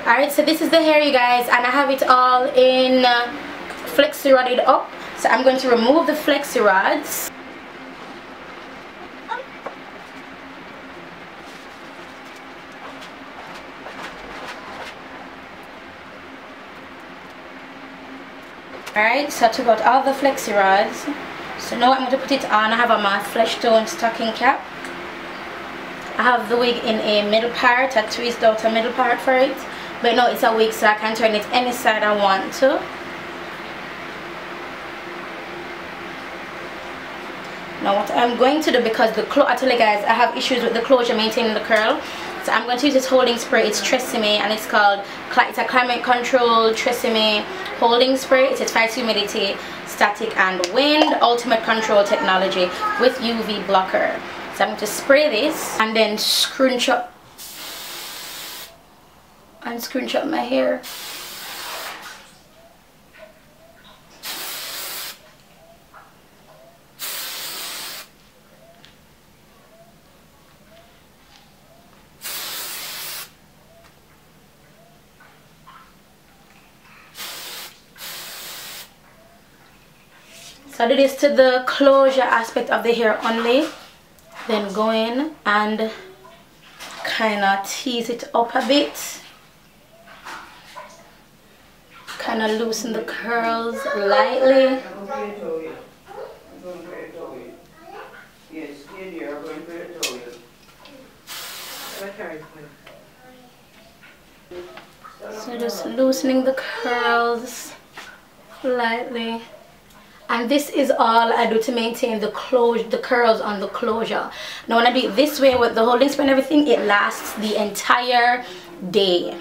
Alright, so this is the hair, you guys, and I have it all in flexi rodded up. So I'm going to remove the flexi rods. Alright, so I took out all the flexi rods. So now I'm going to put it on. I have on my flesh tone stocking cap. I have the wig in a middle part. I twist out a middle part for it. But no, it's a wig, so I can turn it any side I want to. Now what I'm going to do, because I tell you guys, I have issues with the closure maintaining the curl. So I'm going to use this holding spray. It's Tresemme, and it's called, it's a climate control Tresemme holding spray. It says fights humidity, static and wind, ultimate control technology with UV blocker. So I'm going to spray this and then scrunch up my hair. So I do this to the closure aspect of the hair only, then go in and kind of tease it up a bit, kind of loosen the curls lightly. So just loosening the curls lightly. And this is all I do to maintain the curls on the closure. Now when I do it this way with the holding spray and everything, it lasts the entire day.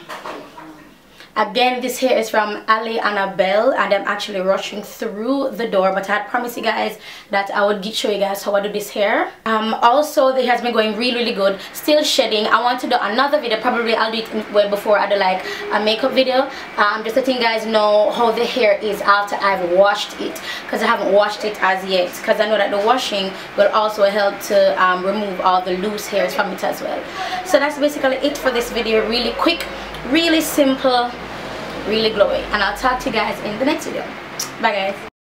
Again, this hair is from AnnaBelle, and I'm actually rushing through the door, but I had promised you guys that I would show you guys how I do this hair. Also, the hair has been going really good, still shedding. I want to do another video, probably I'll do it well before I do like a makeup video, just letting you guys know how the hair is after I've washed it, because I haven't washed it as yet, because I know that the washing will also help to remove all the loose hairs from it as well. So that's basically it for this video. Really quick, really simple, really glowy, and I'll talk to you guys in the next video. Bye guys.